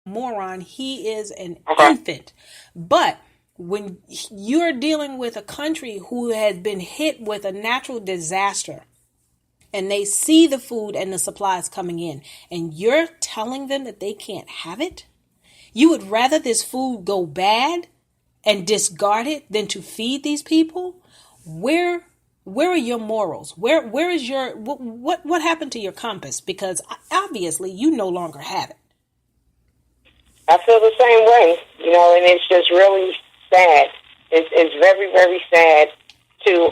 moron. He is an infant. But when you're dealing with a country who has been hit with a natural disaster and they see the food and the supplies coming in and you're telling them that they can't have it, you would rather this food go bad and discard it than to feed these people? Where are your morals? Where is your what happened to your compass? Because obviously you no longer have it. I feel the same way, and it's just really sad. It's very, very sad to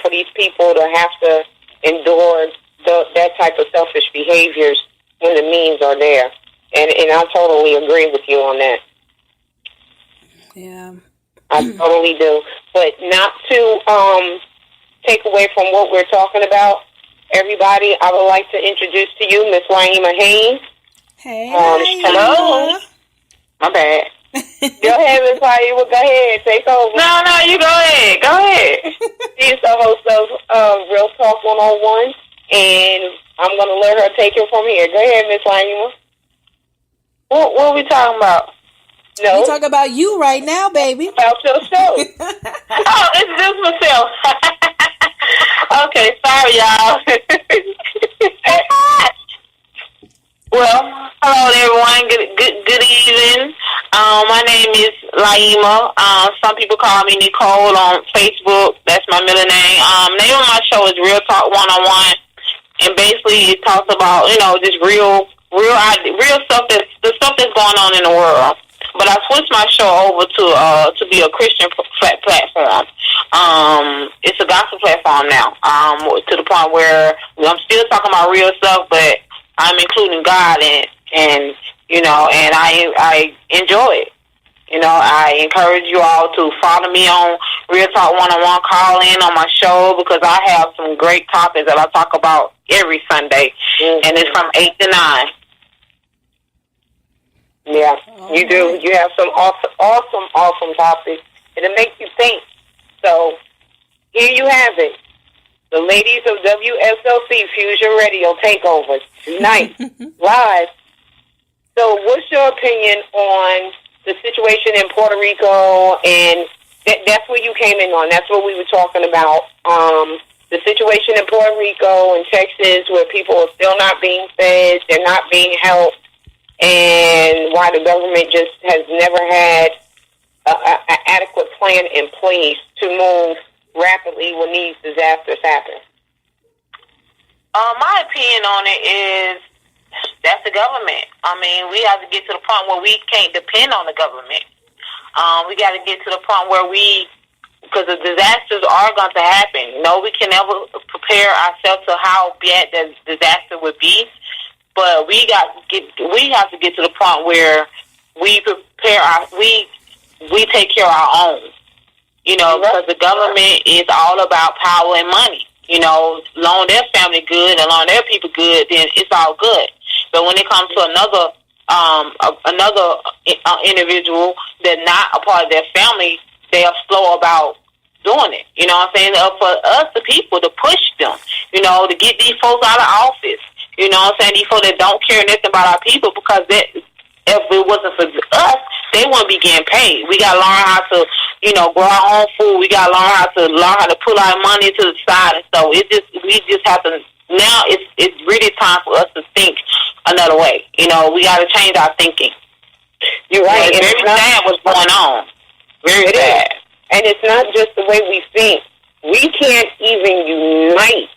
for these people to have to endure that type of selfish behaviors when the means are there. And I totally agree with you on that. Yeah. I totally do. But not to take away from what we're talking about, everybody, I would like to introduce to you Miss Laima Haynes. Hey. Hello. My bad. Go ahead, Miss Laima. Go ahead. Take over. No, you go ahead. Go ahead. She's the host of Real Talk 101, and I'm going to let her take it from here. Go ahead, Miss Laima. What are we talking about? No. We talk about you right now, baby. About your show. Introduce myself. Okay, sorry, y'all. Well, hello, everyone. Good evening. My name is Laima. Some people call me Nicole on Facebook. That's my middle name. Name of my show is Real Talk 101, and basically it talks about just real stuff the stuff that's going on in the world. But I switched my show over to be a Christian platform. It's a gospel platform now. To the point where I'm still talking about real stuff, but I'm including God and I enjoy it. I encourage you all to follow me on Real Talk 101. Call in on my show because I have some great topics that I talk about every Sunday, and it's from 8 to 9. Yeah, you do. You have some awesome topics. It'll make you think. So, here you have it. The ladies of WSLC Fusion Radio Takeover tonight, live. So, what's your opinion on the situation in Puerto Rico? And that's what you came in on. That's what we were talking about. The situation in Puerto Rico and Texas where people are still not being fed, they're not being helped. And why the government just has never had an adequate plan in place to move rapidly when these disasters happen. My opinion on it is that's the government. I mean, we have to get to the point where we can't depend on the government. We got to get to the point where because the disasters are going to happen. We can never prepare ourselves to how bad the disaster would be. But we have to get to the point where we we take care of our own. Because the government is all about power and money. Long their family good and long their people good, then it's all good. But when it comes to another individual that's not a part of their family, they are slow about doing it. You know what I'm saying? For us, the people, to push them, to get these folks out of office. You know what I'm saying? These folks that don't care nothing about our people, because if it wasn't for us, they wouldn't be getting paid. We got to learn how to, grow our own food. We got to learn how to put our money to the side. And so we just have to, now it's really time for us to think another way. We got to change our thinking. You're right. It's very sad what's going on. Very sad. And it's not just the way we think. We can't even unite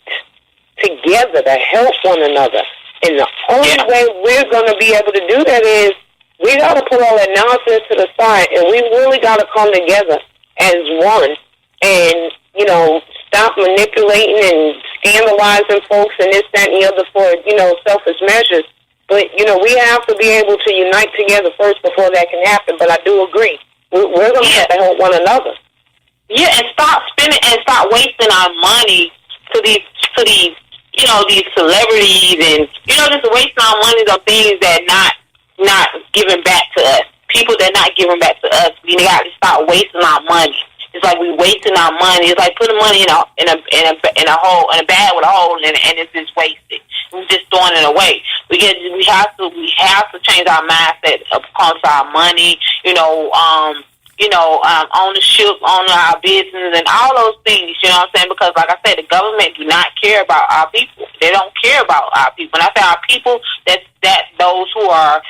together to help one another. And the only way we're going to be able to do that is we got to put all that nonsense to the side, and we really got to come together as one and, stop manipulating and scandalizing folks and this, that, and the other for, selfish measures. But, we have to be able to unite together first before that can happen. But I do agree. We're going to have to help one another. Yeah, and stop spending and stop wasting our money to these these celebrities and, just wasting our money on things that not giving back to us. People that not giving back to us. We got to stop wasting our money. It's like we wasting our money. It's like putting money in a hole, in a bag with a hole, and it's just wasted. We're just throwing it away. We have to change our mindset when it comes to our money. Ownership on our business and all those things. You know what I'm saying? Because, like I said, the government do not care about our people. They don't care about our people. When I say our people, that's those who are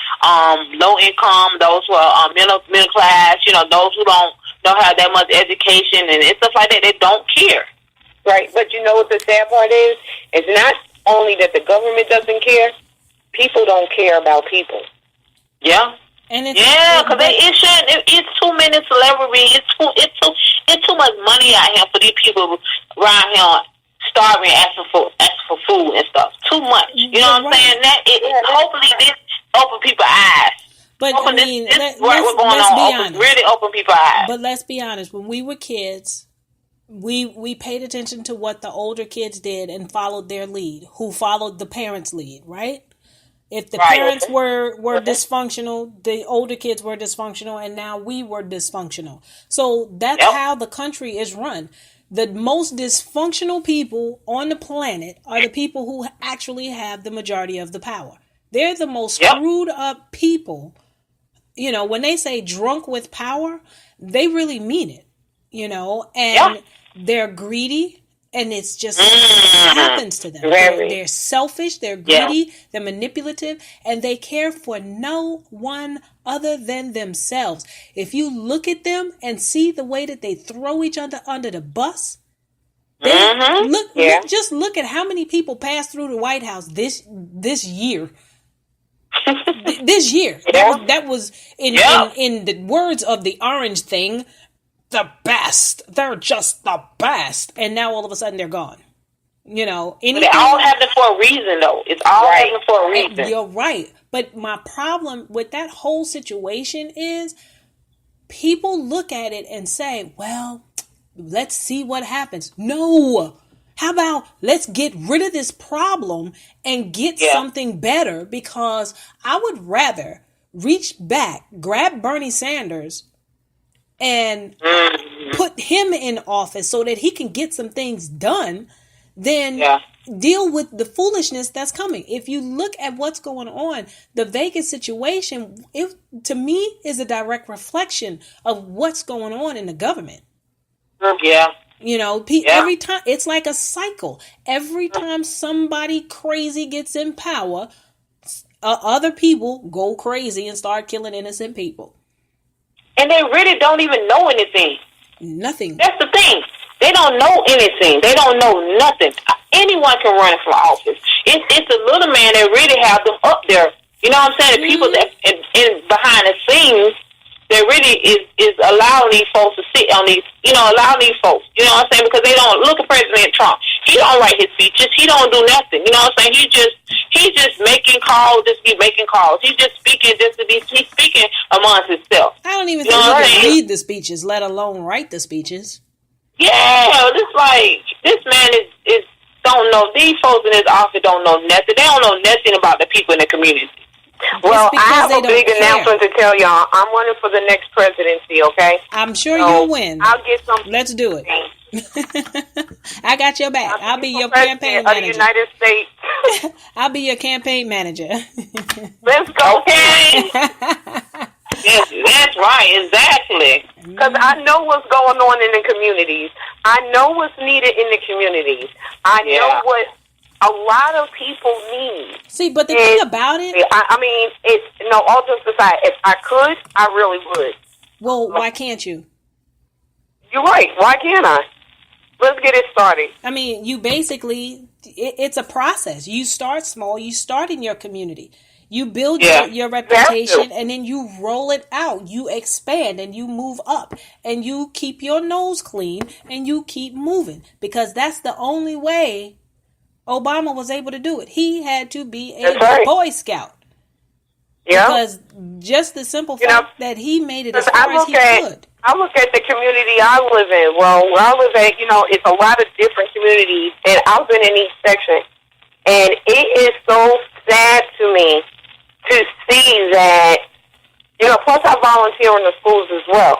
low income, those who are middle class. Those who don't have that much education and stuff like that. They don't care. Right, but you know what the sad part is? It's not only that the government doesn't care. People don't care about people. Yeah. And because it's too many celebrities. It's too much money out here for these people around here starving, asking for food and stuff. Too much. You know what I'm saying? Hopefully this open people's eyes. But let's be honest. Really open people's eyes. But let's be honest. When we were kids, we paid attention to what the older kids did and followed their lead. Who followed the parents' lead, right? If the parents were dysfunctional, the older kids were dysfunctional, and now we were dysfunctional. So that's how the country is run. The most dysfunctional people on the planet are the people who actually have the majority of the power. They're the most screwed up people. When they say drunk with power, they really mean it, and they're greedy. And it's just happens to them. They're selfish, they're greedy, they're manipulative, and they care for no one other than themselves. If you look at them and see the way that they throw each other under the bus, just look at how many people passed through the White House this year. This year. That was in the words of the Orange thing, the best. They're just the best. And now all of a sudden they're gone. They all happen for a reason, though. It's all happening for a reason. You're right. But my problem with that whole situation is people look at it and say, well, let's see what happens. No. How about let's get rid of this problem and get something better? Because I would rather reach back, grab Bernie Sanders, and put him in office so that he can get some things done, then deal with the foolishness that's coming. If you look at what's going on, the Vegas situation, to me, is a direct reflection of what's going on in the government. Yeah. Every time, it's like a cycle. Every time somebody crazy gets in power, other people go crazy and start killing innocent people. And they really don't even know anything. Nothing. That's the thing. They don't know anything. They don't know nothing. Anyone can run for office. It's the little man that really have them up there. You know what I'm saying? The people that in behind the scenes that really is allowing these folks to sit on these, allow these folks. You know what I'm saying? Because they don't look at President Trump. He don't write his speeches. He don't do nothing. You know what I'm saying? He's just making calls, just be making calls. He's just speaking he's speaking amongst himself. I don't even think he can read the speeches, let alone write the speeches. Yeah, it's like this man is don't know. These folks in his office don't know nothing. They don't know nothing about the people in the community. Well, I have a big announcement to tell y'all. I'm running for the next presidency, okay? I'm sure you'll win. I'll get something. Let's do it. I got your back. I'll be your campaign manager. Of the United States. I'll be your campaign manager. Let's go. Okay. Yes, that's right. Exactly. Because I know what's going on in the communities. I know what's needed in the communities. I know what a lot of people need. See, but the thing about it, I mean, all jokes aside, if I could, I really would. Well, why can't you? You're right. Why can't I? Let's get it started. I mean, you basically, it's a process. You start small. You start in your community. You build your reputation, and then you roll it out. You expand, and you move up, and you keep your nose clean, and you keep moving. Because that's the only way Obama was able to do it. He had to be a Boy Scout. Yeah. Because just the simple fact that he made it as far as he could. I look at the community I live in. Well, where I live at, it's a lot of different communities, and I've been in each section. And it is so sad to me to see that, plus I volunteer in the schools as well.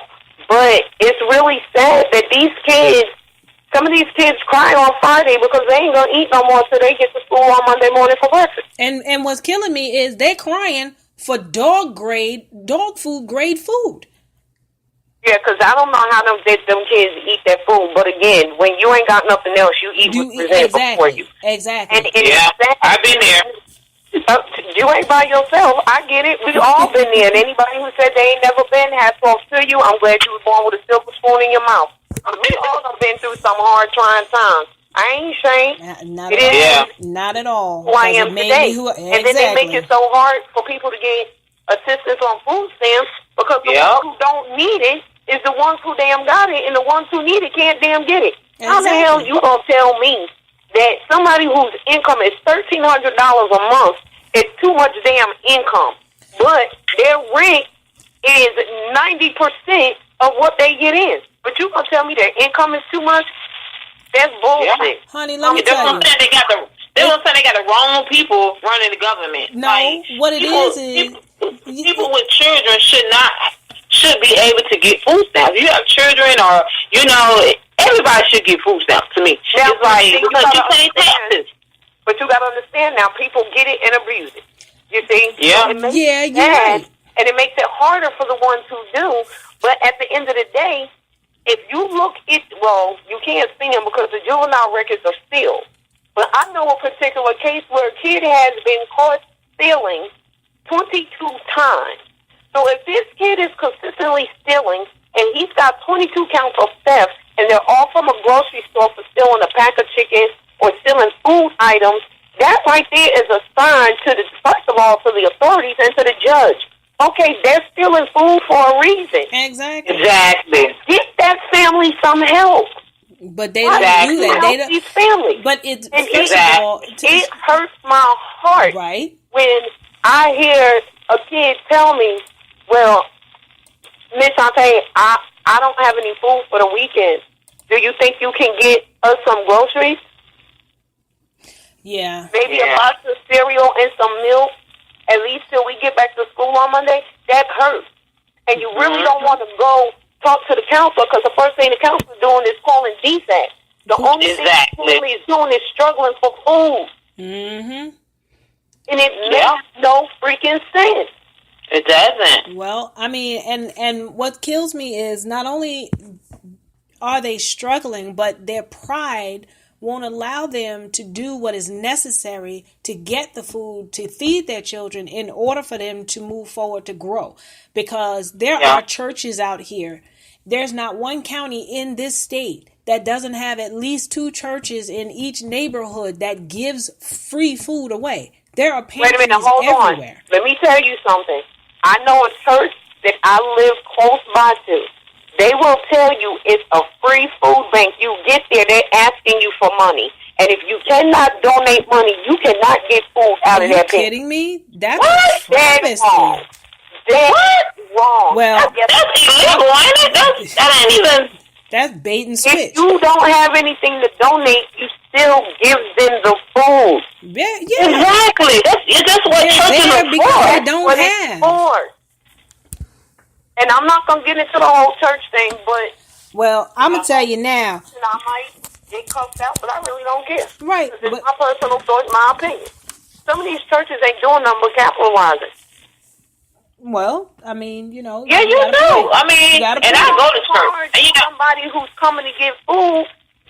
But it's really sad that these kids, some of these kids cry on Friday because they ain't going to eat no more until they get to school on Monday morning for breakfast. And what's killing me is they're crying for dog food grade food. Yeah, because I don't know how them kids eat that food. But again, when you ain't got nothing else, you eat what's presented before you. Exactly. And Yeah, I've been there. You ain't by yourself. I get it. We all been there. And anybody who said they ain't never been, hats off to you. I'm glad you were born with a silver spoon in your mouth. We all done been through some hard, trying times. I ain't ashamed. Not at all. Who I am today. And then they make it so hard for people to get assistance on food stamps because the ones who don't need it is the ones who damn got it, and the ones who need it can't damn get it. Exactly. How the hell you gonna tell me that somebody whose income is $1,300 a month is too much damn income, but their rent is 90% of what they get in? But you gonna tell me their income is too much? That's bullshit. Yeah. Honey, let me tell you. They don't say they got the wrong people running the government. No, like, what it is people with children should be able to get food stamps. If you have children, or everybody should get food stamps. To me, now, it's like because you pay taxes. But you got to understand now, people get it and abuse it. You see? Yeah. So you're right. And it makes it harder for the ones who do. But at the end of the day, if you look at, you can't see them because the juvenile records are sealed. But I know a particular case where a kid has been caught stealing 22 times. So if this kid is consistently stealing and he's got 22 counts of theft and they're all from a grocery store for stealing a pack of chicken or stealing food items, that right there is a sign to first of all, to the authorities and to the judge. Okay, they're stealing food for a reason. Exactly. Get that family some help. But they don't do that. They don't. These families. But it's it hurts my heart, right, when I hear a kid tell me, "Well, Miss Shante, I don't have any food for the weekend. Do you think you can get us some groceries? Yeah, maybe a box of cereal and some milk, at least till we get back to school on Monday." That hurts, and you really don't want to go talk to the counselor because the first thing the counselor is doing is calling DSAT. The only thing the family is doing is struggling for food. Mm-hmm. And it makes no freaking sense. It doesn't. Well, I mean, and what kills me is not only are they struggling, but their pride won't allow them to do what is necessary to get the food to feed their children in order for them to move forward to grow. Because there are churches out here. There's not one county in this state that doesn't have at least 2 churches in each neighborhood that gives free food away. There are pantries everywhere. Let me tell you something. I know a church that I live close by to. They will tell you it's a free food bank. You get there, they're asking you for money. And if you cannot donate money, you cannot get food out of that pantry. Are you kidding me? That's That's wrong. That's wrong. Well, that's illegal, ain't it? That ain't even... That's bait and switch. If you don't have anything to donate, you still give them the food. Yeah. Exactly. That's what churches are because they don't have. And I'm not going to get into the whole church thing, but... Well, I'm going to tell you now. I might get cussed out, but I really don't care. Right. It's my personal thought, my opinion. Some of these churches ain't doing nothing but capitalizing. Well, I mean, Yeah, you do. I mean, and I go to church. And somebody who's coming to get food,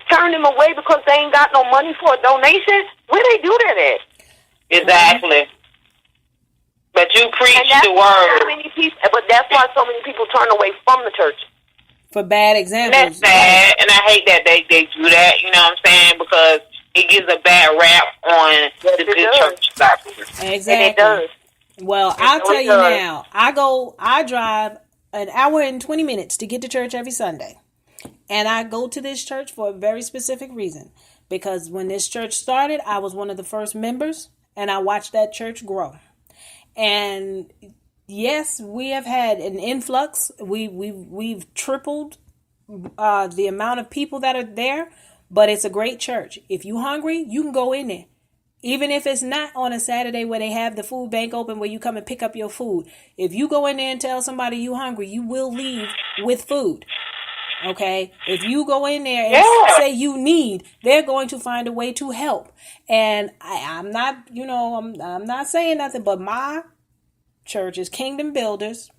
turn them away because they ain't got no money for a donation. Where they do that at? Exactly. But you preach the word. But that's why so many people turn away from the church. For bad examples. That's bad, and I hate that they do that, you know what I'm saying, because it gives a bad rap on the good church. Exactly. And it does. Well, I'll tell you now, I drive an hour and 20 minutes to get to church every Sunday. And I go to this church for a very specific reason. Because when this church started, I was one of the first members, and I watched that church grow. And yes, we have had an influx. We've tripled the amount of people that are there, but it's a great church. If you're hungry, you can go in there. Even if it's not on a Saturday where they have the food bank open where you come and pick up your food. If you go in there and tell somebody you're hungry, you will leave with food. Okay, if you go in there and Yeah. say you need, they're going to find a way to help. And I'm not, I'm not saying nothing, but my church is Kingdom Builders.